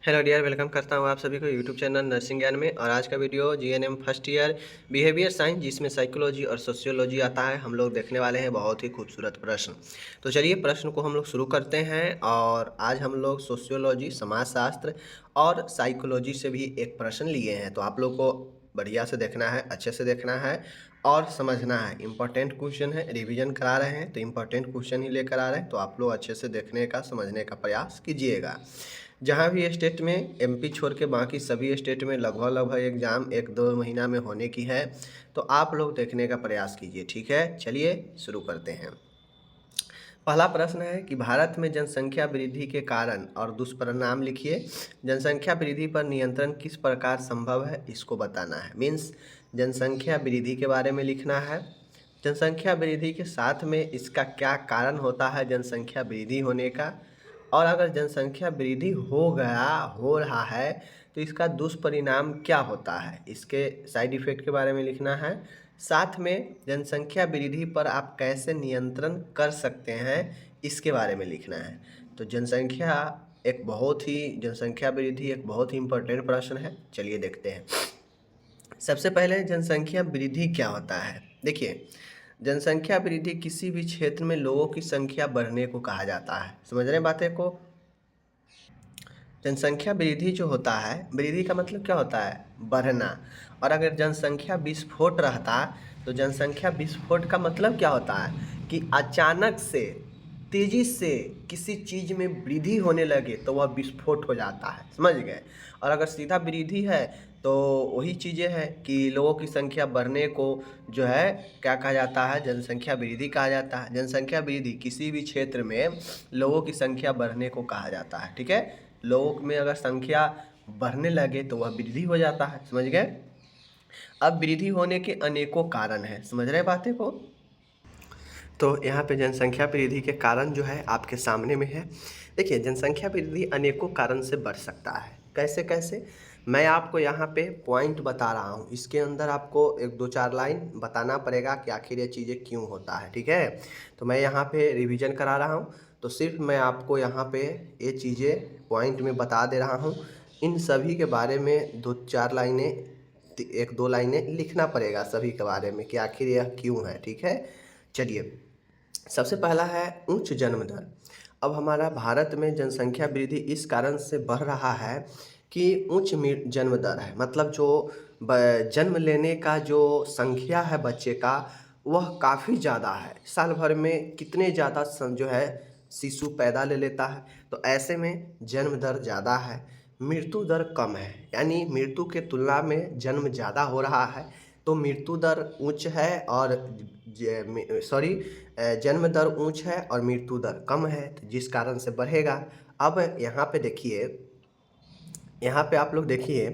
Hello dear, welcome करता हूँ आप सभी को यूट्यूब चैनल नर्सिंग ज्ञान में। और आज का video GNM first year behaviour science, जिसमें साइकोलॉजी और सोशियोलॉजी आता है, हम लोग देखने वाले हैं बहुत ही खूबसूरत प्रश्न। तो चलिए प्रश्न को हम लोग शुरू करते हैं। और आज हम लोग सोशियोलॉजी, समाजशास्त्र और साइकोलॉजी से भी एक प्रश्न लिए हैं, तो आप लोग को बढ़िया से देखना है, अच्छे से देखना है और समझना है। इंपॉर्टेंट क्वेश्चन है, रिवीजन करा रहे हैं तो इंपॉर्टेंट क्वेश्चन ही लेकर आ रहे हैं, तो आप लोग अच्छे से देखने का, समझने का प्रयास कीजिएगा। जहाँ भी स्टेट में एमपी छोड़ के बाकी सभी स्टेट में लगभग एग्ज़ाम 1-2 महीना में होने की है, तो आप लोग देखने का प्रयास कीजिए। ठीक है, चलिए शुरू करते हैं। पहला प्रश्न है कि भारत में जनसंख्या वृद्धि के कारण और दुष्परिणाम लिखिए। जनसंख्या वृद्धि पर नियंत्रण किस प्रकार संभव है, इसको बताना है। मीन्स जनसंख्या वृद्धि के बारे में लिखना है। जनसंख्या वृद्धि के साथ में इसका क्या कारण होता है जनसंख्या वृद्धि होने का, और अगर जनसंख्या वृद्धि हो रहा है तो इसका दुष्परिणाम क्या होता है, इसके साइड इफ़ेक्ट के बारे में लिखना है। साथ में जनसंख्या वृद्धि पर आप कैसे नियंत्रण कर सकते हैं, इसके बारे में लिखना है। तो जनसंख्या वृद्धि एक बहुत ही इम्पोर्टेंट प्रश्न है। चलिए देखते हैं। सबसे पहले जनसंख्या वृद्धि क्या होता है। देखिए, जनसंख्या वृद्धि किसी भी क्षेत्र में लोगों की संख्या बढ़ने को कहा जाता है। समझ रहे हैं बातें को। जनसंख्या वृद्धि जो होता है, वृद्धि का मतलब क्या होता है, बढ़ना। और अगर जनसंख्या विस्फोट रहता तो जनसंख्या विस्फोट का मतलब क्या होता है कि अचानक से तेजी से किसी चीज़ में वृद्धि होने लगे तो वह विस्फोट हो जाता है। समझ गए। और अगर सीधा वृद्धि है तो वही चीज़ें हैं कि लोगों की संख्या बढ़ने को जो है क्या कहा जाता है, जनसंख्या वृद्धि कहा जाता है। जनसंख्या वृद्धि किसी भी क्षेत्र में लोगों की संख्या बढ़ने को कहा जाता है। ठीक है, लोगों में अगर संख्या बढ़ने लगे तो वह वृद्धि हो जाता है। समझ गए। अब वृद्धि होने के अनेकों कारण हैं, समझ रहे बातें को। तो यहाँ पे जनसंख्या वृद्धि के कारण जो है आपके सामने में है। देखिए, जनसंख्या वृद्धि अनेकों कारण से बढ़ सकता है। कैसे कैसे, मैं आपको यहाँ पे पॉइंट बता रहा हूँ। इसके अंदर आपको 1-2-4 लाइन बताना पड़ेगा कि आखिर ये चीज़ें क्यों होता है। ठीक है, तो मैं यहाँ पे रिवीजन करा रहा हूँ, तो सिर्फ मैं आपको यहाँ पे ये चीज़ें पॉइंट में बता दे रहा हूँ। इन सभी के बारे में 2-4 लाइनें, 1-2 लाइनें लिखना पड़ेगा सभी के बारे में कि आखिर यह क्यों है। ठीक है, चलिए। सबसे पहला है उच्च जन्म दर। अब हमारा भारत में जनसंख्या वृद्धि इस कारण से बढ़ रहा है कि उच्च जन्म दर है। मतलब जो जन्म लेने का जो संख्या है बच्चे का, वह काफ़ी ज़्यादा है। साल भर में कितने ज़्यादा जो है शिशु पैदा ले लेता है, तो ऐसे में जन्म दर ज़्यादा है, मृत्यु दर कम है। यानी मृत्यु के तुलना में जन्म ज़्यादा हो रहा है, तो मृत्यु दर उच्च है और जन्म दर ऊंच है और मृत्यु दर कम है, तो जिस कारण से बढ़ेगा। अब यहाँ पे देखिए, यहाँ पे आप लोग देखिए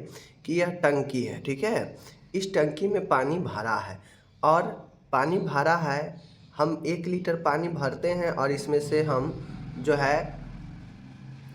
कि यह टंकी है। ठीक है, इस टंकी में पानी भरा है, और पानी भरा है, हम 1 लीटर पानी भरते हैं और इसमें से हम जो है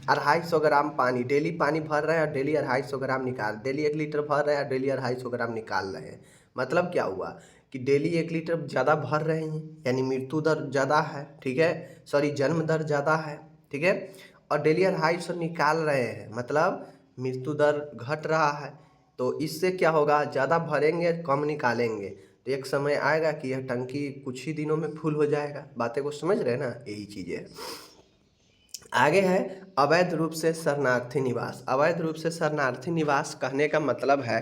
250 ग्राम पानी डेली पानी भर रहे हैं, और डेली 250 ग्राम डेली 1 लीटर भर रहे हैं और डेली 250 ग्राम निकाल रहे हैं। मतलब क्या हुआ कि डेली 1 लीटर ज़्यादा भर रहे हैं, यानी मृत्यु दर ज़्यादा है। ठीक है, जन्म दर ज़्यादा है। ठीक है, और डेली 250 निकाल रहे हैं, मतलब मृत्यु दर घट रहा है। तो इससे क्या होगा, ज़्यादा भरेंगे कम निकालेंगे, तो एक समय आएगा कि यह टंकी कुछ ही दिनों में फुल हो जाएगा। बातें को समझ रहे हैं ना, यही चीज़ें है। आगे है अवैध रूप से शरणार्थी निवास। अवैध रूप से शरणार्थी निवास कहने का मतलब है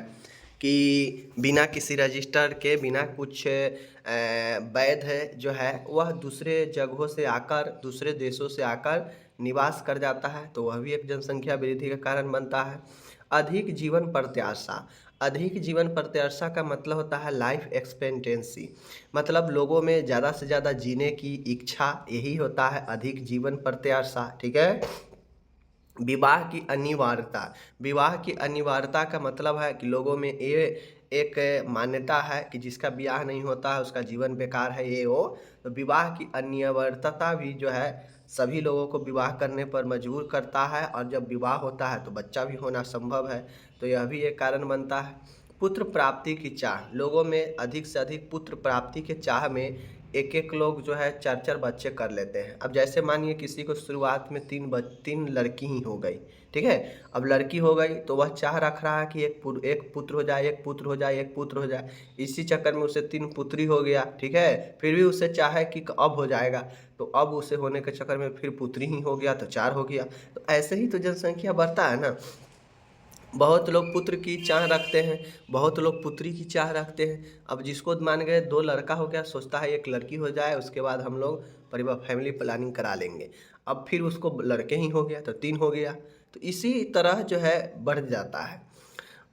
कि बिना किसी रजिस्टर के, बिना कुछ वैध जो है वह दूसरे जगहों से आकर, दूसरे देशों से आकर निवास कर जाता है, तो वह भी एक जनसंख्या वृद्धि का कारण बनता है। अधिक जीवन प्रत्याशा। अधिक जीवन प्रत्याशा का मतलब होता है लाइफ एक्सपेक्टेंसी। मतलब लोगों में ज़्यादा से ज़्यादा जीने की इच्छा, यही होता है अधिक जीवन प्रत्याशा। ठीक है। विवाह की अनिवार्यता। विवाह की अनिवार्यता का मतलब है कि लोगों में ये एक मान्यता है कि जिसका ब्याह नहीं होता है उसका जीवन बेकार है, ये वो। तो विवाह की अनिवार्यता भी जो है सभी लोगों को विवाह करने पर मजबूर करता है, और जब विवाह होता है तो बच्चा भी होना संभव है, तो यह भी एक कारण बनता है। पुत्र प्राप्ति की चाह। लोगों में अधिक से अधिक पुत्र प्राप्ति के चाह में एक एक लोग जो है 4-4 बच्चे कर लेते हैं। अब जैसे मानिए किसी को शुरुआत में 3 लड़की ही हो गई। ठीक है। अब लड़की हो गई तो वह चाह रख रहा है कि एक पुत्र हो जाए, एक पुत्र हो जाए, एक पुत्र हो जाए। इसी चक्कर में उसे 3 पुत्री हो गया, ठीक है। फिर भी उसे चाहे कि अब हो जाएगा, तो अब उसे होने के चक्कर में फिर पुत्री ही हो गया तो 4 हो गया। तो ऐसे ही तो जनसंख्या बढ़ता है ना। बहुत लोग पुत्र की चाह रखते हैं, बहुत लोग पुत्री की चाह रखते हैं। अब जिसको मान गए 2 लड़का हो गया, सोचता है 1 लड़की हो जाए, उसके बाद हम लोग परिवार फैमिली प्लानिंग करा लेंगे। अब फिर उसको लड़के ही हो गया तो 3 हो गया। तो इसी तरह जो है बढ़ जाता है।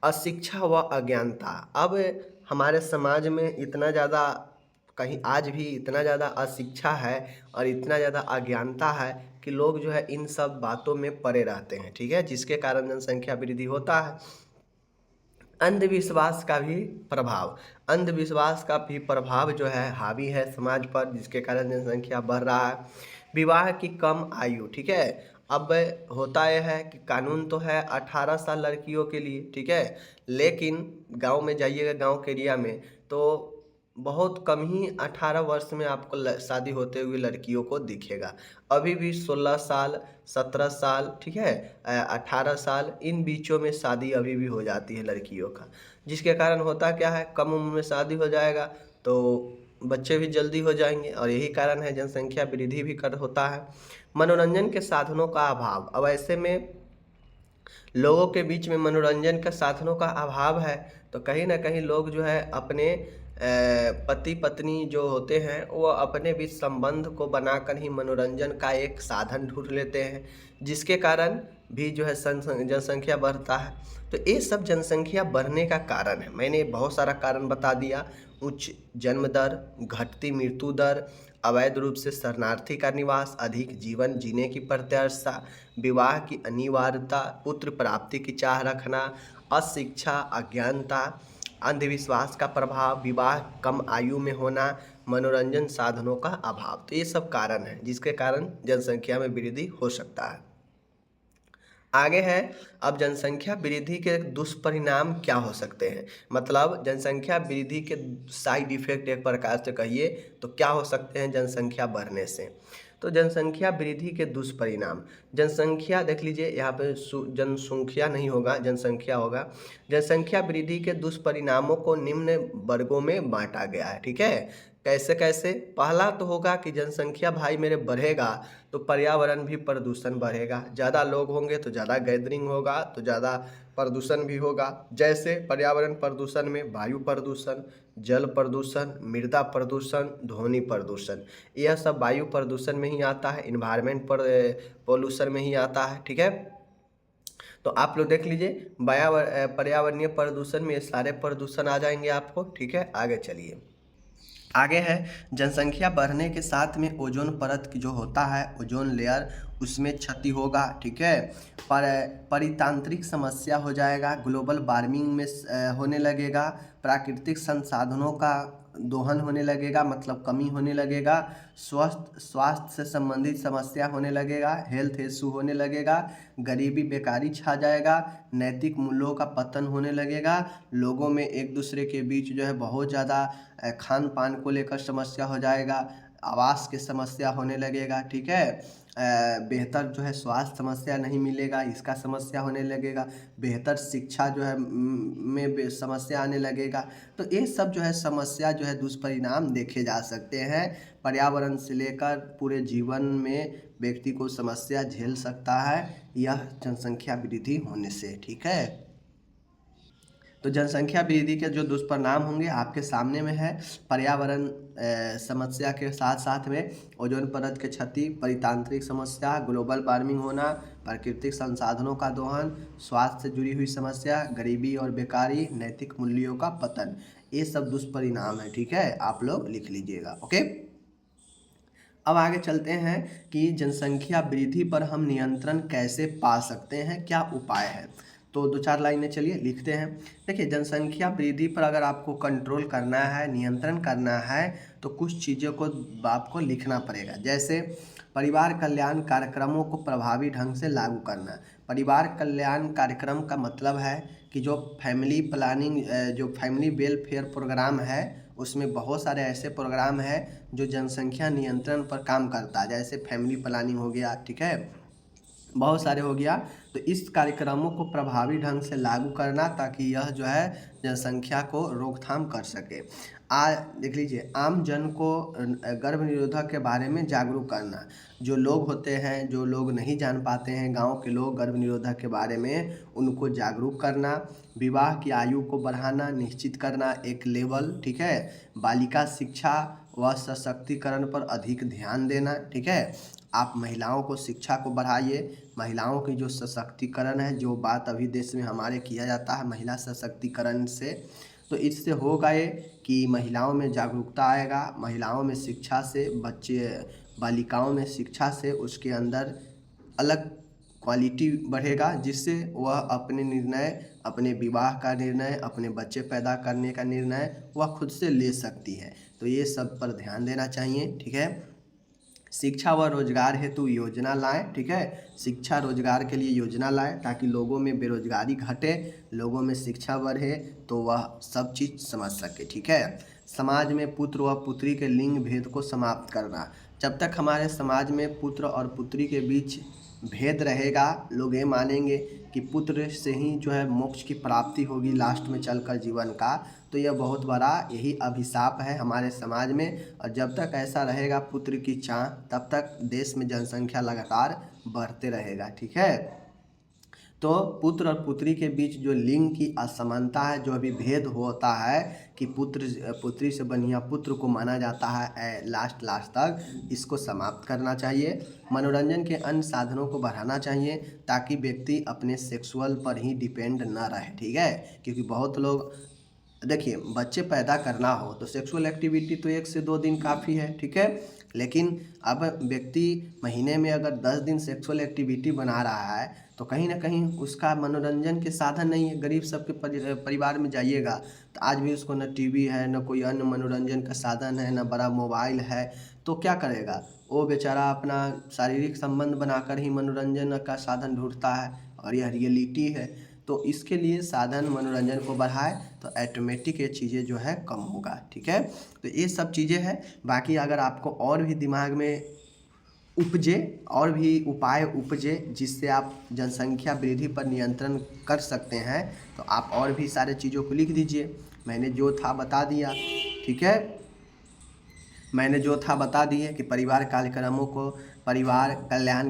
अशिक्षा व अज्ञानता। अब हमारे समाज में इतना ज़्यादा, कहीं आज भी इतना ज़्यादा अशिक्षा है और इतना ज़्यादा अज्ञानता है कि लोग जो है इन सब बातों में पड़े रहते हैं, ठीक है, जिसके कारण जनसंख्या वृद्धि होता है। अंधविश्वास का भी प्रभाव, अंधविश्वास का भी प्रभाव जो है हावी है समाज पर, जिसके कारण जनसंख्या बढ़ रहा है। विवाह की कम आयु, ठीक है। अब होता यह है कि कानून तो है 18 साल लड़कियों के लिए, ठीक है, लेकिन गांव में जाइएगा, गांव के एरिया में तो बहुत कम ही 18 वर्ष में आपको शादी होते हुए लड़कियों को दिखेगा। अभी भी 16 साल, 17 साल, ठीक है, 18 साल, इन बीचों में शादी अभी भी हो जाती है लड़कियों का। जिसके कारण होता क्या है, कम उम्र में शादी हो जाएगा तो बच्चे भी जल्दी हो जाएंगे, और यही कारण है जनसंख्या वृद्धि भी कर होता है। मनोरंजन के साधनों का अभाव। अब ऐसे में लोगों के बीच में मनोरंजन के साधनों का अभाव है, तो कहीं ना कहीं लोग जो है अपने पति पत्नी जो होते हैं वो अपने बीच संबंध को बनाकर ही मनोरंजन का एक साधन ढूंढ लेते हैं, जिसके कारण भी जो है जनसंख्या बढ़ता है। तो ये सब जनसंख्या बढ़ने का कारण है। मैंने बहुत सारा कारण बता दिया। उच्च जन्म दर, घटती मृत्यु दर, अवैध रूप से शरणार्थी का निवास, अधिक जीवन जीने की प्रत्याशा, विवाह की अनिवार्यता, पुत्र प्राप्ति की चाह रखना, अशिक्षा, अज्ञानता, अंधविश्वास का प्रभाव, विवाह कम आयु में होना, मनोरंजन साधनों का अभाव। तो ये सब कारण हैं जिसके कारण जनसंख्या में वृद्धि हो सकता है। आगे है, अब जनसंख्या वृद्धि के दुष्परिणाम क्या हो सकते हैं, मतलब जनसंख्या वृद्धि के साइड इफेक्ट एक प्रकार से कहिए तो क्या हो सकते हैं जनसंख्या बढ़ने से। तो जनसंख्या वृद्धि के दुष्परिणाम, जनसंख्या देख लीजिए यहाँ पे जनसंख्या नहीं होगा, जनसंख्या होगा। जनसंख्या वृद्धि के दुष्परिणामों को निम्न वर्गों में बांटा गया है, ठीक है। कैसे कैसे, पहला तो होगा कि जनसंख्या भाई मेरे बढ़ेगा तो पर्यावरण भी प्रदूषण बढ़ेगा। ज़्यादा लोग होंगे तो ज़्यादा गैदरिंग होगा तो ज़्यादा प्रदूषण भी होगा। जैसे पर्यावरण प्रदूषण में वायु प्रदूषण, जल प्रदूषण, मृदा प्रदूषण, ध्वनि प्रदूषण, यह सब वायु प्रदूषण में ही आता है, इन्वायरमेंट पर पोल्यूशन में ही आता है, ठीक है। तो आप लोग देख लीजिए पर्यावरणीय प्रदूषण में ये सारे प्रदूषण आ जाएंगे आपको, ठीक है। आगे चलिए, आगे है जनसंख्या बढ़ने के साथ में ओजोन परत की जो होता है, ओजोन लेयर, उसमें क्षति होगा, ठीक है। पर परितांत्रिक समस्या हो जाएगा, ग्लोबल वार्मिंग में होने लगेगा, प्राकृतिक संसाधनों का दोहन होने लगेगा, मतलब कमी होने लगेगा, स्वास्थ्य से संबंधित समस्या होने लगेगा, हेल्थ इशू होने लगेगा, गरीबी बेकारी छा जाएगा, नैतिक मूल्यों का पतन होने लगेगा, लोगों में एक दूसरे के बीच जो है बहुत ज़्यादा खान पान को लेकर समस्या हो जाएगा, आवास की समस्या होने लगेगा, ठीक है। बेहतर जो है स्वास्थ्य समस्या नहीं मिलेगा, इसका समस्या होने लगेगा, बेहतर शिक्षा जो है में समस्या आने लगेगा। तो ये सब जो है समस्या जो है दुष्परिणाम देखे जा सकते हैं। पर्यावरण से लेकर पूरे जीवन में व्यक्ति को समस्या झेल सकता है यह जनसंख्या वृद्धि होने से, ठीक है। तो जनसंख्या वृद्धि के जो दुष्परिणाम होंगे आपके सामने में है। पर्यावरण समस्या के साथ साथ में ओजोन परत की क्षति, परितांत्रिक समस्या, ग्लोबल वार्मिंग होना, प्राकृतिक संसाधनों का दोहन, स्वास्थ्य से जुड़ी हुई समस्या, गरीबी और बेकारी, नैतिक मूल्यों का पतन, ये सब दुष्परिणाम है, ठीक है। आप लोग लिख लीजिएगा, ओके। अब आगे चलते हैं कि जनसंख्या वृद्धि पर हम नियंत्रण कैसे पा सकते हैं, क्या उपाय है। तो 2-4 लाइनें चलिए लिखते हैं। देखिए, जनसंख्या वृद्धि पर अगर आपको कंट्रोल करना है, नियंत्रण करना है, तो कुछ चीज़ों को आपको लिखना पड़ेगा। जैसे परिवार कल्याण कार्यक्रमों को प्रभावी ढंग से लागू करना। परिवार कल्याण कार्यक्रम का मतलब है कि जो फैमिली प्लानिंग, जो फैमिली वेलफेयर प्रोग्राम है, उसमें बहुत सारे ऐसे प्रोग्राम हैं जो जनसंख्या नियंत्रण पर काम करता है। जैसे फैमिली प्लानिंग हो गया, ठीक है, बहुत सारे हो गया। तो इस कार्यक्रमों को प्रभावी ढंग से लागू करना ताकि यह जो है जनसंख्या को रोकथाम कर सके। देख लीजिए, आम जन को गर्भ निरोधक के बारे में जागरूक करना। जो लोग होते हैं, जो लोग नहीं जान पाते हैं, गांव के लोग गर्भ निरोधक के बारे में, उनको जागरूक करना। विवाह की आयु को बढ़ाना, निश्चित करना एक लेवल, ठीक है। बालिका शिक्षा व सशक्तिकरण पर अधिक ध्यान देना, ठीक है। आप महिलाओं को शिक्षा को बढ़ाइए। महिलाओं की जो सशक्तिकरण है, जो बात अभी देश में हमारे किया जाता है महिला सशक्तिकरण से, तो इससे होगा ये कि महिलाओं में जागरूकता आएगा, महिलाओं में शिक्षा से, बालिकाओं में शिक्षा से उसके अंदर अलग क्वालिटी बढ़ेगा, जिससे वह अपने निर्णय, अपने विवाह का निर्णय, अपने बच्चे पैदा करने का निर्णय वह खुद से ले सकती है। तो ये सब पर ध्यान देना चाहिए, ठीक है। शिक्षा व रोजगार हेतु योजना लाएं, ठीक है। शिक्षा रोजगार के लिए योजना लाएं ताकि लोगों में बेरोजगारी घटे, लोगों में शिक्षा बढ़े, तो वह सब चीज़ समझ सके, ठीक है। समाज में पुत्र व पुत्री के लिंग भेद को समाप्त करना। जब तक हमारे समाज में पुत्र और पुत्री के बीच भेद रहेगा, लोग ये मानेंगे कि पुत्र से ही जो है मोक्ष की प्राप्ति होगी लास्ट में चलकर जीवन का, तो यह बहुत बड़ा यही अभिशाप है हमारे समाज में। और जब तक ऐसा रहेगा पुत्र की चाह, तब तक देश में जनसंख्या लगातार बढ़ते रहेगा, ठीक है। तो पुत्र और पुत्री के बीच जो लिंग की असमानता है, जो अभी भेद होता है कि पुत्री से बढ़िया पुत्र को माना जाता है लास्ट तक, इसको समाप्त करना चाहिए। मनोरंजन के अन्य साधनों को बढ़ाना चाहिए ताकि व्यक्ति अपने सेक्सुअल पर ही डिपेंड ना रहे, ठीक है। क्योंकि बहुत लोग, देखिए, बच्चे पैदा करना हो तो सेक्सुअल एक्टिविटी तो 1 से 2 दिन काफ़ी है, ठीक है। लेकिन अब व्यक्ति महीने में अगर 10 दिन सेक्सुअल एक्टिविटी बना रहा है, तो कहीं ना कहीं उसका मनोरंजन के साधन नहीं है। गरीब सबके परिवार में जाइएगा तो आज भी उसको न टीवी है, न कोई अन्य मनोरंजन का साधन है, न बड़ा मोबाइल है, तो क्या करेगा वो बेचारा? अपना शारीरिक संबंध बनाकर ही मनोरंजन का साधन ढूंढता है, और यह रियलिटी है। तो इसके लिए साधन मनोरंजन को बढ़ाए तो ऑटोमेटिक ये चीज़ें जो है कम होगा, ठीक है। तो ये सब चीज़ें हैं। बाकी अगर आपको और भी दिमाग में उपजे, और भी उपाय उपजे जिससे आप जनसंख्या वृद्धि पर नियंत्रण कर सकते हैं, तो आप और भी सारे चीज़ों को लिख दीजिए। मैंने जो था बता दिया, ठीक है। मैंने जो था बता दिए कि परिवार कल्याण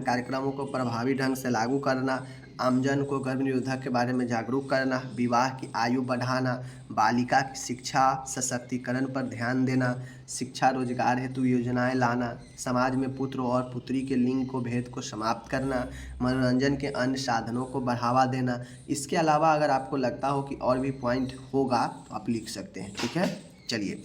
कार्यक्रमों को प्रभावी ढंग से लागू करना, आमजन को गर्भ निरोधक के बारे में जागरूक करना, विवाह की आयु बढ़ाना, बालिका की शिक्षा सशक्तिकरण पर ध्यान देना, शिक्षा रोजगार हेतु योजनाएं लाना, समाज में पुत्र और पुत्री के लिंग को भेद को समाप्त करना, मनोरंजन के अन्य साधनों को बढ़ावा देना। इसके अलावा अगर आपको लगता हो कि और भी पॉइंट होगा तो आप लिख सकते हैं, ठीक है। चलिए,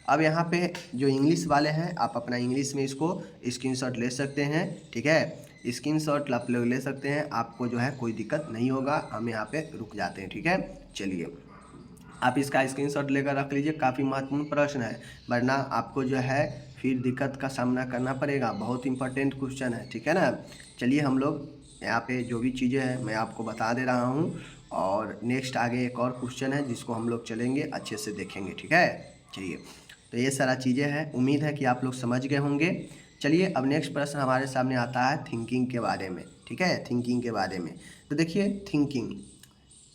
अब यहाँ पे जो इंग्लिश वाले हैं, आप अपना इंग्लिश में इसको स्क्रीनशॉट ले सकते हैं, ठीक है। स्क्रीनशॉट आप लोग ले सकते हैं, आपको जो है कोई दिक्कत नहीं होगा। हम यहाँ पे रुक जाते हैं, ठीक है। चलिए, आप इसका स्क्रीनशॉट लेकर रख लीजिए, काफ़ी महत्वपूर्ण प्रश्न है, वरना आपको जो है फिर दिक्कत का सामना करना पड़ेगा। बहुत इंपॉर्टेंट क्वेश्चन है, ठीक है ना। चलिए, हम लोग यहाँ पे जो भी चीज़ें हैं मैं आपको बता दे रहा हूँ, और नेक्स्ट आगे एक और क्वेश्चन है जिसको हम लोग चलेंगे, अच्छे से देखेंगे, ठीक है। चलिए, तो ये सारा चीज़ें हैं, उम्मीद है कि आप लोग समझ गए होंगे। चलिए, अब नेक्स्ट प्रश्न हमारे सामने आता है थिंकिंग के बारे में, ठीक है। थिंकिंग के बारे में तो देखिए, थिंकिंग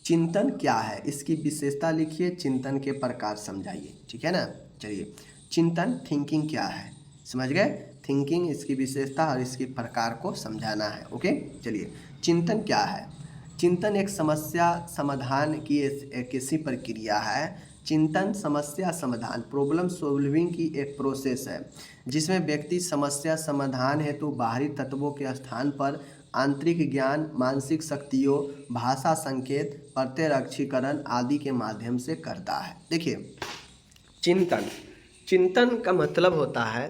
चिंतन क्या है, इसकी विशेषता लिखिए, चिंतन के प्रकार समझाइए, ठीक है ना। चलिए, चिंतन थिंकिंग क्या है समझ गए। थिंकिंग इसकी विशेषता और इसके प्रकार को समझाना है, ओके। चलिए, चिंतन क्या है। चिंतन एक समस्या समाधान की एक ऐसी प्रक्रिया है। चिंतन समस्या समाधान, प्रॉब्लम सॉल्विंग की एक प्रोसेस है जिसमें व्यक्ति समस्या समाधान हेतु बाहरी तत्वों के स्थान पर आंतरिक ज्ञान, मानसिक शक्तियों, भाषा संकेत, प्रत्यक्षीकरण आदि के माध्यम से करता है। देखिए, चिंतन का मतलब होता है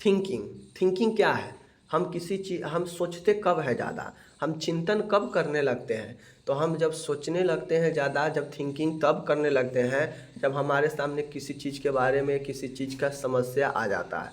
थिंकिंग। थिंकिंग क्या है? हम सोचते कब है ज़्यादा, हम चिंतन कब करने लगते हैं? तो हम जब सोचने लगते हैं ज़्यादा, जब थिंकिंग तब करने लगते हैं जब हमारे सामने किसी चीज़ के बारे में, किसी चीज़ का समस्या आ जाता है।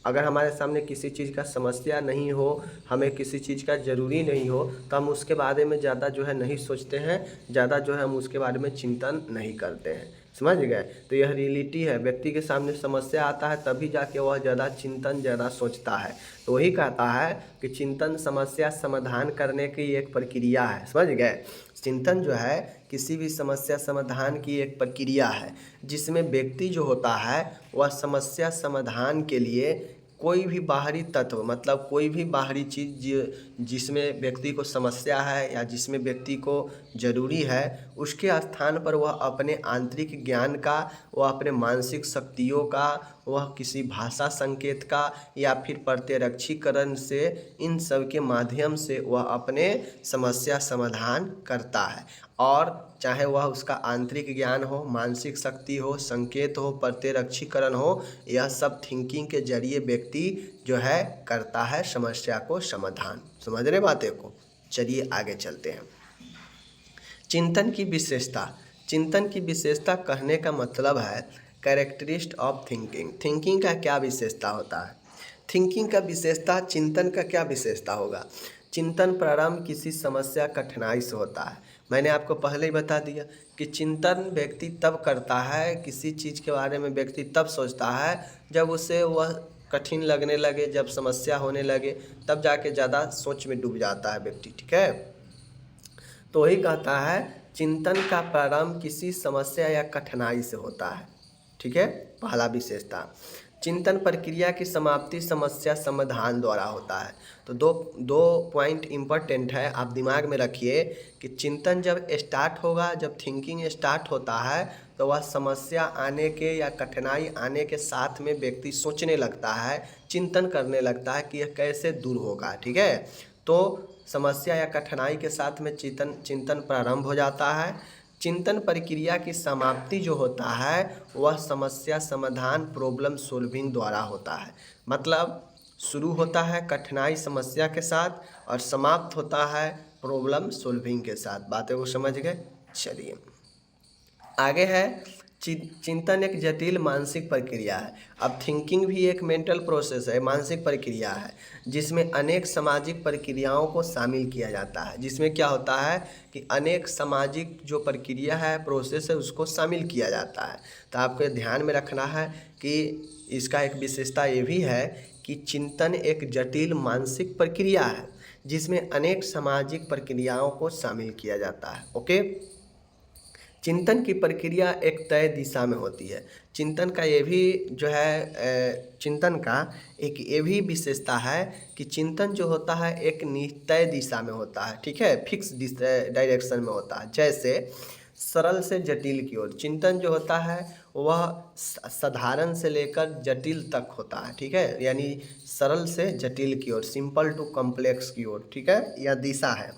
अगर हमारे सामने किसी चीज़ का समस्या नहीं हो, हमें किसी चीज़ का ज़रूरी नहीं हो, तो हम उसके बारे में ज़्यादा जो है नहीं सोचते हैं, ज़्यादा जो है हम उसके बारे में चिंतन नहीं करते हैं। समझ गए। तो यह रियलिटी है, व्यक्ति के सामने समस्या आता है तभी जाके वह ज़्यादा चिंतन ज़्यादा सोचता है। तो वही कहता है कि चिंतन समस्या समाधान करने की एक प्रक्रिया है। समझ गए। चिंतन जो है किसी भी समस्या समाधान की एक प्रक्रिया है, जिसमें व्यक्ति जो होता है वह समस्या समाधान के लिए कोई भी बाहरी तत्व, मतलब कोई भी बाहरी चीज़ जिसमें व्यक्ति को समस्या है या जिसमें व्यक्ति को ज़रूरी है, उसके स्थान पर वह अपने आंतरिक ज्ञान का, वह अपने मानसिक शक्तियों का, वह किसी भाषा संकेत का या फिर प्रत्यक्षीकरण से, इन सब के माध्यम से वह अपने समस्या समाधान करता है। और चाहे वह उसका आंतरिक ज्ञान हो, मानसिक शक्ति हो, संकेत हो, प्रत्यक्षीकरण हो, यह सब थिंकिंग के जरिए व्यक्ति जो है करता है समस्या को समाधान। समझ रहे बातें को। चलिए आगे चलते हैं। चिंतन की विशेषता। चिंतन की विशेषता कहने का मतलब है कैरेक्टरिस्ट ऑफ थिंकिंग। थिंकिंग का क्या विशेषता होता है? थिंकिंग का विशेषता, चिंतन का क्या विशेषता होगा? चिंतन प्रारंभ किसी समस्या कठिनाई से होता है। मैंने आपको पहले ही बता दिया कि चिंतन व्यक्ति तब करता है, किसी चीज़ के बारे में व्यक्ति तब सोचता है जब उसे वह कठिन लगने लगे, जब समस्या होने लगे, तब जाके ज़्यादा सोच में डूब जाता है व्यक्ति। ठीक है। तो वही कहता है चिंतन का प्रारंभ किसी समस्या या कठिनाई से होता है। ठीक है, पहला विशेषता। चिंतन प्रक्रिया की समाप्ति समस्या समाधान द्वारा होता है। तो दो पॉइंट इम्पोर्टेंट है, आप दिमाग में रखिए कि चिंतन जब स्टार्ट होगा, जब थिंकिंग स्टार्ट होता है, तो वह समस्या आने के या कठिनाई आने के साथ में व्यक्ति सोचने लगता है, चिंतन करने लगता है कि यह कैसे दूर होगा। ठीक है। तो समस्या या कठिनाई के साथ में चिंतन प्रारंभ हो जाता है। चिंतन प्रक्रिया की समाप्ति जो होता है वह समस्या समाधान, प्रॉब्लम सॉल्विंग द्वारा होता है। मतलब शुरू होता है कठिनाई समस्या के साथ और समाप्त होता है प्रॉब्लम सॉल्विंग के साथ। बातें को समझ गए। चलिए आगे है चिंतन एक जटिल मानसिक प्रक्रिया है। अब थिंकिंग भी एक मेंटल प्रोसेस है, मानसिक प्रक्रिया है, जिसमें अनेक सामाजिक प्रक्रियाओं को शामिल किया जाता है। जिसमें क्या होता है कि अनेक सामाजिक जो प्रक्रिया है, प्रोसेस है, उसको शामिल किया जाता है। तो आपको ध्यान में रखना है कि इसका एक विशेषता ये भी है कि चिंतन एक जटिल मानसिक प्रक्रिया है, जिसमें अनेक सामाजिक प्रक्रियाओं को शामिल किया जाता है। ओके। चिंतन की प्रक्रिया एक तय दिशा में होती है। चिंतन का ये भी जो है चिंतन का एक ये भी विशेषता है कि चिंतन जो होता है एक तय दिशा में होता है। ठीक है, फिक्स डायरेक्शन में होता है। जैसे सरल से जटिल की ओर चिंतन जो होता है वह साधारण से लेकर जटिल तक होता है। ठीक है, यानी सरल से जटिल की ओर, सिंपल टू कॉम्प्लेक्स की ओर। ठीक है, यह दिशा है।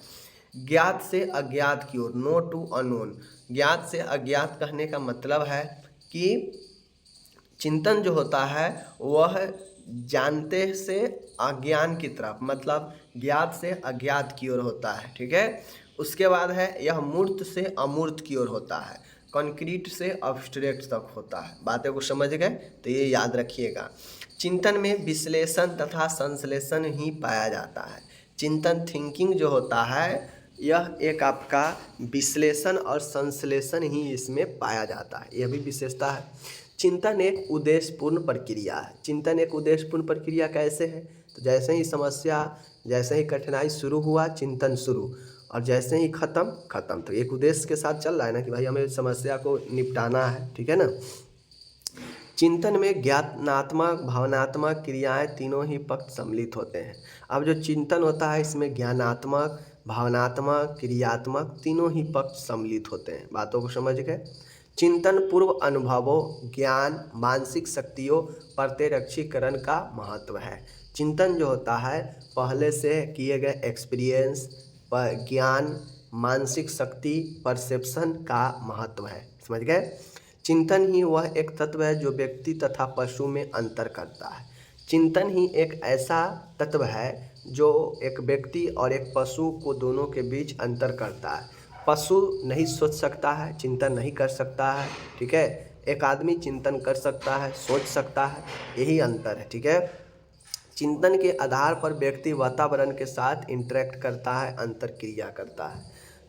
ज्ञात से अज्ञात की ओर, नो टू अननोन। ज्ञात से अज्ञात कहने का मतलब है कि चिंतन जो होता है वह जानते से अज्ञान की तरफ, मतलब ज्ञात से अज्ञात की ओर होता है। ठीक है। उसके बाद है यह मूर्त से अमूर्त की ओर होता है, कॉन्क्रीट से अब्स्ट्रैक्ट तक होता है। बातें को समझ गए। तो ये याद रखिएगा। चिंतन में विश्लेषण तथा संश्लेषण ही पाया जाता है। चिंतन थिंकिंग जो होता है यह एक आपका विश्लेषण और संश्लेषण ही इसमें पाया जाता है। यह भी विशेषता है। चिंतन एक उद्देश्यपूर्ण प्रक्रिया है। चिंतन एक उद्देश्यपूर्ण प्रक्रिया कैसे है? तो जैसे ही समस्या, जैसे ही कठिनाई शुरू हुआ, चिंतन शुरू, और जैसे ही खत्म। तो एक उद्देश्य के साथ चल रहा है ना कि भाई हमें समस्या को निपटाना है। ठीक है ना। चिंतन में ज्ञानात्मक, भावनात्मक क्रियाएं तीनों ही पक्ष सम्मिलित होते हैं। अब जो चिंतन होता है इसमें ज्ञानात्मक, भावनात्मक, क्रियात्मक तीनों ही पक्ष सम्मिलित होते हैं। बातों को समझ गए। चिंतन पूर्व अनुभवों, ज्ञान, मानसिक शक्तियों, प्रत्यक्षीकरण का महत्व है। चिंतन जो होता है पहले से किए गए एक्सपीरियंस, ज्ञान, मानसिक शक्ति, परसेप्शन का महत्व है। समझ गए। चिंतन ही वह एक तत्व है जो व्यक्ति तथा पशु में अंतर करता है। चिंतन ही एक ऐसा तत्व है जो एक व्यक्ति और एक पशु को दोनों के बीच अंतर करता है। पशु नहीं सोच सकता है, चिंतन नहीं कर सकता है। ठीक है। एक आदमी चिंतन कर सकता है, सोच सकता है, यही अंतर है। ठीक है। चिंतन के आधार पर व्यक्ति वातावरण के साथ इंटरेक्ट करता है, अंतर क्रिया करता है।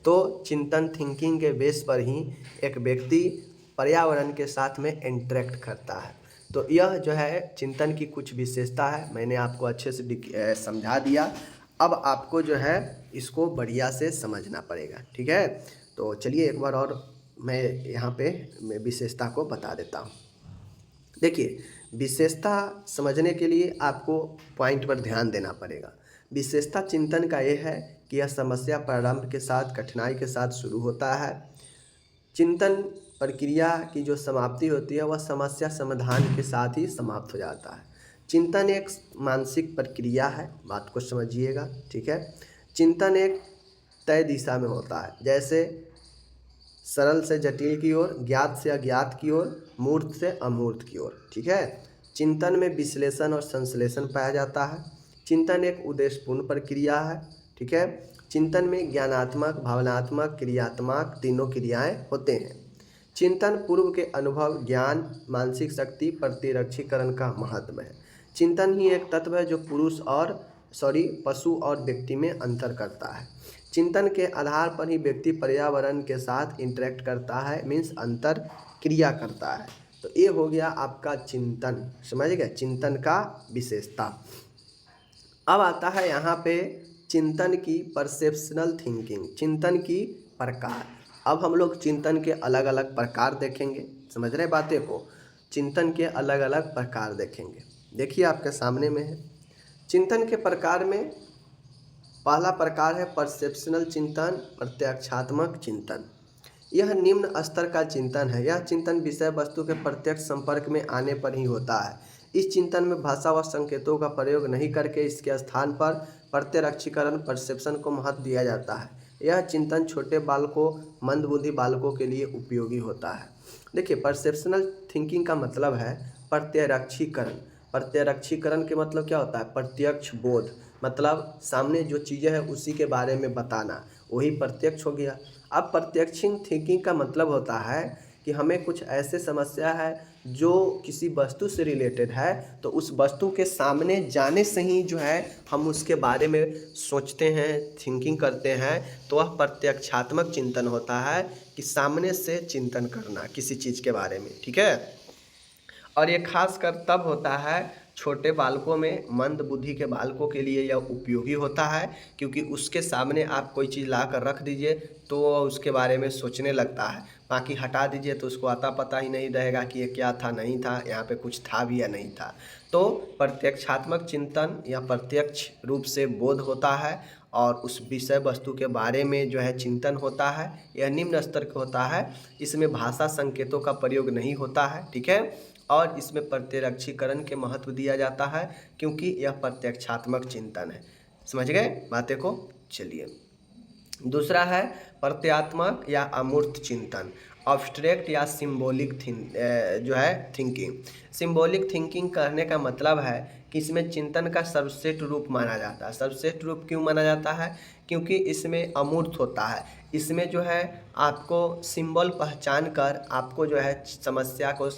तो चिंतन थिंकिंग के बेस पर ही एक व्यक्ति पर्यावरण के साथ में इंटरेक्ट करता है। तो यह जो है चिंतन की कुछ विशेषता है, मैंने आपको अच्छे से समझा दिया। अब आपको जो है इसको बढ़िया से समझना पड़ेगा, ठीक है। तो चलिए एक बार और मैं यहाँ पे मैं विशेषता को बता देता हूँ। देखिए, विशेषता समझने के लिए आपको पॉइंट पर ध्यान देना पड़ेगा। विशेषता चिंतन का ये है कि यह समस्या प्रारंभ के साथ कठिनाई के साथ शुरू होता है। चिंतन प्रक्रिया की जो समाप्ति होती है वह समस्या समाधान के साथ ही समाप्त हो जाता है। चिंतन एक मानसिक प्रक्रिया है, बात को समझिएगा, ठीक है। चिंतन एक तय दिशा में होता है, जैसे सरल से जटिल की ओर, ज्ञात से अज्ञात की ओर, मूर्त से अमूर्त की ओर, ठीक है। चिंतन में विश्लेषण और संश्लेषण पाया जाता है। चिंतन एक उद्देश्यपूर्ण प्रक्रिया है, ठीक है। चिंतन में ज्ञानात्मक, भावनात्मक, क्रियात्मक तीनों क्रियाएं होते हैं। चिंतन पूर्व के अनुभव, ज्ञान, मानसिक शक्ति, प्रतिरक्षीकरण का महत्व है। चिंतन ही एक तत्व है जो पशु और व्यक्ति में अंतर करता है। चिंतन के आधार पर ही व्यक्ति पर्यावरण के साथ इंटरेक्ट करता है, मीन्स अंतर क्रिया करता है। तो ये हो गया आपका चिंतन, समझ गए, चिंतन का विशेषता। अब आता है यहाँ पे चिंतन की परसेप्शनल थिंकिंग, चिंतन की प्रकार। अब हम लोग चिंतन के अलग अलग प्रकार देखेंगे, समझ रहे बातें को, चिंतन के अलग अलग प्रकार देखेंगे। देखिए आपके सामने में है चिंतन के प्रकार में पहला प्रकार है परसेप्शनल चिंतन, प्रत्यक्षात्मक चिंतन। यह निम्न स्तर का चिंतन है। यह चिंतन विषय वस्तु के प्रत्यक्ष संपर्क में आने पर ही होता है। इस चिंतन में भाषा व संकेतों का प्रयोग नहीं करके इसके स्थान पर प्रत्यक्षीकरण, परसेप्शन को महत्व दिया जाता है। यह चिंतन छोटे बालकों, मंदबुद्धि बालकों के लिए उपयोगी होता है। देखिए, परसेप्शनल थिंकिंग का मतलब है प्रत्यक्षीकरण। प्रत्यक्षीकरण के मतलब क्या होता है? प्रत्यक्ष बोध, मतलब सामने जो चीज़ें हैं उसी के बारे में बताना, वही प्रत्यक्ष हो गया। अब प्रत्यक्षिंग थिंकिंग का मतलब होता है कि हमें कुछ ऐसे समस्या है जो किसी वस्तु से रिलेटेड है, तो उस वस्तु के सामने जाने से ही जो है हम उसके बारे में सोचते हैं, थिंकिंग करते हैं, तो वह प्रत्यक्षात्मक चिंतन होता है कि सामने से चिंतन करना किसी चीज़ के बारे में, ठीक है। और ये खास कर तब होता है छोटे बालकों में, मंद बुद्धि के बालकों के लिए यह उपयोगी होता है, क्योंकि उसके सामने आप कोई चीज़ ला कर रख दीजिए तो वह उसके बारे में सोचने लगता है। बाकी हटा दीजिए तो उसको आता पता ही नहीं रहेगा कि ये क्या था, नहीं था, यहाँ पे कुछ था भी या नहीं था। तो प्रत्यक्षात्मक चिंतन या प्रत्यक्ष रूप से बोध होता है और उस विषय वस्तु के बारे में जो है चिंतन होता है। यह निम्न स्तर का होता है। इसमें भाषा संकेतों का प्रयोग नहीं होता है, ठीक है। और इसमें प्रत्यक्षीकरण के महत्व दिया जाता है, क्योंकि यह प्रत्यक्षात्मक चिंतन है। समझ गए बातें को? चलिए, दूसरा है प्रत्यात्मक या अमूर्त चिंतन, ऑब्स्ट्रैक्ट या सिंबॉलिक जो है थिंकिंग। सिंबॉलिक थिंकिंग करने का मतलब है कि इसमें चिंतन का सर्वश्रेष्ठ रूप माना जाता है। सर्वश्रेष्ठ रूप क्यों माना जाता है? क्योंकि इसमें अमूर्त होता है। इसमें जो है आपको सिंबल पहचान कर आपको जो है समस्या को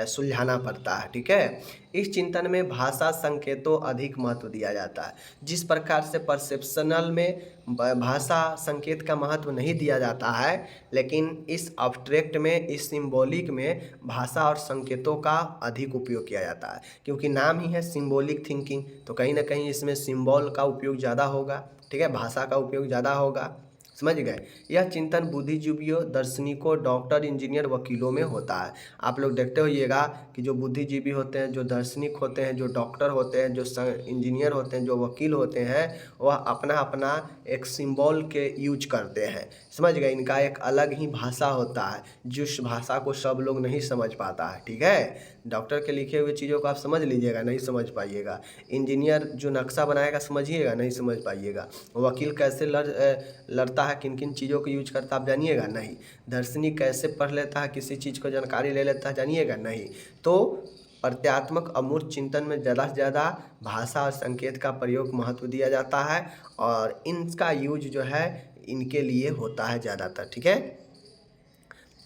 सुलझाना पड़ता है, ठीक है। इस चिंतन में भाषा संकेतों अधिक महत्व दिया जाता है। जिस प्रकार से परसेप्शनल में भाषा संकेत का महत्व नहीं दिया जाता है, लेकिन इस ऑब्स्ट्रैक्ट में, इस सिंबॉलिक में भाषा और संकेतों का अधिक उपयोग किया जाता है। क्योंकि नाम ही है सिंबॉलिक थिंकिंग, तो कहीं ना कहीं इसमें सिंबल का उपयोग ज़्यादा होगा, ठीक है, भाषा का उपयोग ज़्यादा होगा। समझ गए? यह चिंतन बुद्धिजीवियों, दार्शनिकों, डॉक्टर, इंजीनियर, वकीलों में होता है। आप लोग देखते होइएगा कि जो बुद्धिजीवी होते हैं, जो दार्शनिक होते हैं, जो डॉक्टर होते हैं, जो इंजीनियर होते हैं, जो वकील होते हैं, वह अपना अपना एक सिंबल के यूज करते हैं। समझ गए? इनका एक अलग ही भाषा होता है, जिस भाषा को सब लोग नहीं समझ पाता है, ठीक है। डॉक्टर के लिखे हुए चीज़ों को आप समझ लीजिएगा, नहीं समझ पाइएगा। इंजीनियर जो नक्शा बनाएगा समझिएगा, नहीं समझ पाइएगा। वकील कैसे लड़ता है, किन किन चीज़ों को यूज करता है आप जानिएगा, नहीं। दार्शनिक कैसे पढ़ लेता है, किसी चीज़ को जानकारी ले लेता है, जानिएगा, नहीं। तो प्रत्यात्मक अमूर्त चिंतन में ज़्यादा से ज़्यादा भाषा और संकेत का प्रयोग महत्व दिया जाता है, और इनका यूज जो है इनके लिए होता है ज़्यादातर, ठीक है।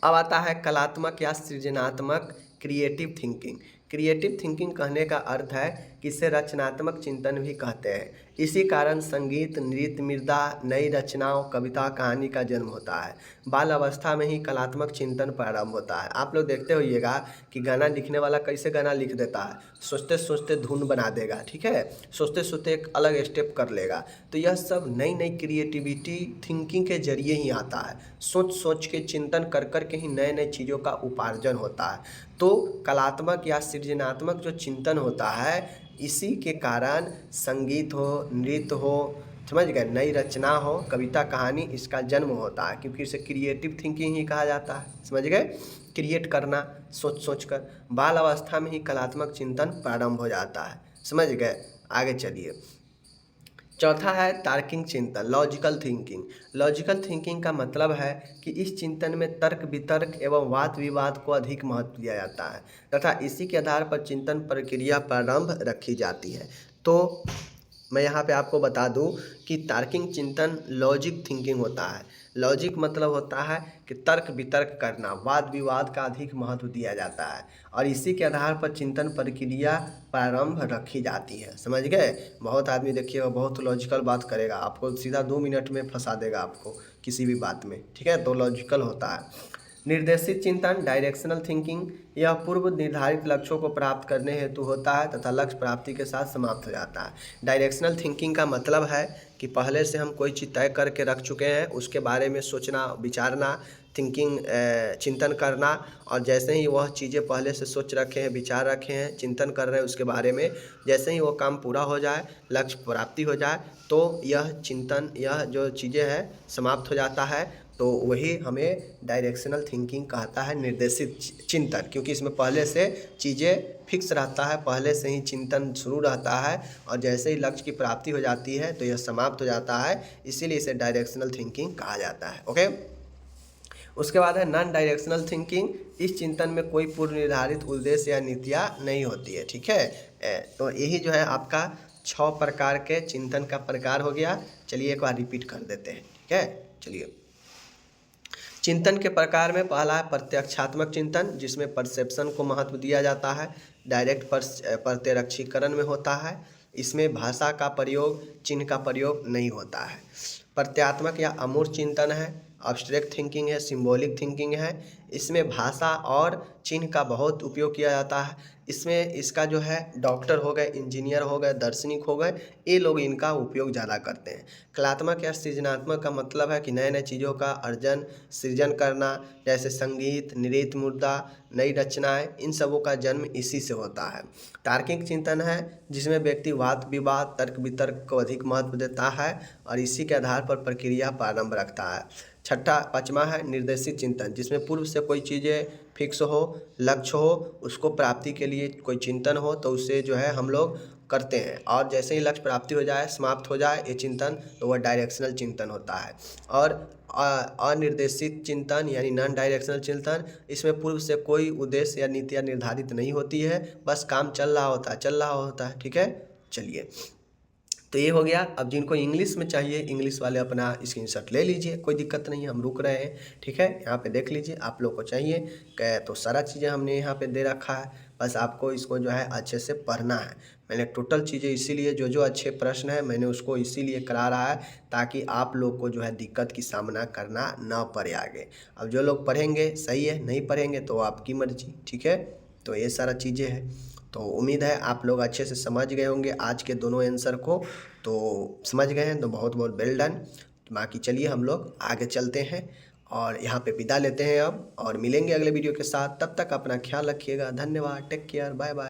अब आता है कलात्मक या सृजनात्मक, क्रिएटिव थिंकिंग। क्रिएटिव थिंकिंग कहने का अर्थ है कि इसे रचनात्मक चिंतन भी कहते हैं। इसी कारण संगीत, नृत्य, मृदा, नई रचनाओं, कविता, कहानी का जन्म होता है। बाल अवस्था में ही कलात्मक चिंतन प्रारंभ होता है। आप लोग देखते होइएगा कि गाना लिखने वाला कैसे गाना लिख देता है, सोचते सोचते धुन बना देगा, ठीक है, सोचते सोचते एक अलग स्टेप कर लेगा। तो यह सब नई नई क्रिएटिविटी थिंकिंग के जरिए ही आता है। सोच सोच के, चिंतन कर कर के ही नए नए चीज़ों का उपार्जन होता है। तो कलात्मक या सृजनात्मक जो चिंतन होता है, इसी के कारण संगीत हो, नृत्य हो, समझ गए, नई रचना हो, कविता, कहानी, इसका जन्म होता है, क्योंकि इसे क्रिएटिव थिंकिंग ही कहा जाता है। समझ गए, क्रिएट करना सोच सोच कर। बाल अवस्था में ही कलात्मक चिंतन प्रारंभ हो जाता है। समझ गए, आगे चलिए। चौथा है तार्किक चिंतन, लॉजिकल थिंकिंग। लॉजिकल थिंकिंग का मतलब है कि इस चिंतन में तर्क वितर्क एवं वाद विवाद को अधिक महत्व दिया जाता है तथा इसी के आधार पर चिंतन प्रक्रिया प्रारंभ रखी जाती है। तो मैं यहाँ पे आपको बता दूँ कि तार्किक चिंतन लॉजिक थिंकिंग होता है। लॉजिक मतलब होता है कि तर्क वितर्क करना, वाद विवाद का अधिक महत्व दिया जाता है और इसी के आधार पर चिंतन प्रक्रिया प्रारंभ रखी जाती है। समझ गए। बहुत आदमी देखिएगा बहुत लॉजिकल बात करेगा, आपको सीधा 2 मिनट में फंसा देगा आपको किसी भी बात में, ठीक है, तो लॉजिकल होता है। निर्देशित चिंतन, डायरेक्शनल थिंकिंग, यह पूर्व निर्धारित लक्ष्यों को प्राप्त करने हेतु होता है तथा लक्ष्य प्राप्ति के साथ समाप्त हो जाता है। डायरेक्शनल थिंकिंग का मतलब है कि पहले से हम कोई चीज़ तय करके रख चुके हैं, उसके बारे में सोचना, विचारना, थिंकिंग, चिंतन करना, और जैसे ही वह चीज़ें पहले से सोच रखे हैं, विचार रखे हैं, चिंतन कर रहे हैं उसके बारे में, जैसे ही वो काम पूरा हो जाए, लक्ष्य प्राप्ति हो जाए, तो यह चिंतन, यह जो चीज़ें हैं समाप्त हो जाता है। तो वही हमें डायरेक्शनल थिंकिंग कहता है, निर्देशित चिंतन, क्योंकि इसमें पहले से चीज़ें फिक्स रहता है, पहले से ही चिंतन शुरू रहता है और जैसे ही लक्ष्य की प्राप्ति हो जाती है तो यह समाप्त हो जाता है, इसीलिए इसे डायरेक्शनल थिंकिंग कहा जाता है। ओके। उसके बाद है नॉन डायरेक्शनल थिंकिंग। इस चिंतन में कोई पूर्व निर्धारित उद्देश्य या नीतियाँ नहीं होती है, ठीक है। तो यही जो है आपका 6 प्रकार के चिंतन का प्रकार हो गया। चलिए एक बार रिपीट कर देते हैं, ठीक है। चलिए, चिंतन के प्रकार में पहला है प्रत्यक्षात्मक चिंतन, जिसमें परसेप्शन को महत्व दिया जाता है, डायरेक्ट प्रत्यक्षीकरण में होता है। इसमें भाषा का प्रयोग, चिन्ह का प्रयोग नहीं होता है। प्रत्यात्मक या अमूर्त चिंतन है, अब्स्ट्रैक्ट थिंकिंग है, सिंबॉलिक थिंकिंग है। इसमें भाषा और चिन्ह का बहुत उपयोग किया जाता है। इसमें इसका जो है डॉक्टर हो गए, इंजीनियर हो गए, दार्शनिक हो गए, ये लोग इनका उपयोग ज़्यादा करते हैं। कलात्मक या सृजनात्मक का मतलब है कि नए नए चीज़ों का सृजन करना, जैसे संगीत, नृत्य, मुद्रा, नई रचनाएं, इन सबों का जन्म इसी से होता है। तार्किक चिंतन है, जिसमें व्यक्ति वाद विवाद, तर्क वितर्क को अधिक महत्व देता है और इसी के आधार पर प्रक्रिया प्रारंभ रखता है। पाँचवा है निर्देशित चिंतन, जिसमें पूर्व से कोई चीज़ें फिक्स हो, लक्ष्य हो, उसको प्राप्ति के लिए कोई चिंतन हो तो उसे जो है हम लोग करते हैं और जैसे ही लक्ष्य प्राप्ति हो जाए, समाप्त हो जाए ये चिंतन, तो वह डायरेक्शनल चिंतन होता है। और अनिर्देशित चिंतन यानी नॉन डायरेक्शनल चिंतन, इसमें पूर्व से कोई उद्देश्य या नीतियाँ निर्धारित नहीं होती है, बस काम चल रहा होता है, ठीक है। चलिए, तो ये हो गया। अब जिनको इंग्लिश में चाहिए, इंग्लिश वाले अपना स्क्रीनशॉट ले लीजिए, कोई दिक्कत नहीं है, हम रुक रहे हैं, ठीक है। यहाँ पे देख लीजिए, आप लोग को चाहिए तो सारा चीज़ें हमने यहाँ पे दे रखा है, बस आपको इसको जो है अच्छे से पढ़ना है। मैंने टोटल चीज़ें इसीलिए जो अच्छे प्रश्न है मैंने उसको इसीलिए करा रहा है ताकि आप लोग को जो है दिक्कत की सामना करना ना पड़े आगे। अब जो लोग पढ़ेंगे सही है, नहीं पढ़ेंगे तो आपकी मर्जी, ठीक है। तो ये सारा चीज़ें हैं, तो उम्मीद है आप लोग अच्छे से समझ गए होंगे आज के दोनों आंसर को। तो समझ गए हैं तो बहुत बहुत वेल डन। बाकी चलिए हम लोग आगे चलते हैं और यहाँ पे विदा लेते हैं अब, और मिलेंगे अगले वीडियो के साथ। तब तक अपना ख्याल रखिएगा। धन्यवाद, टेक केयर, बाय बाय।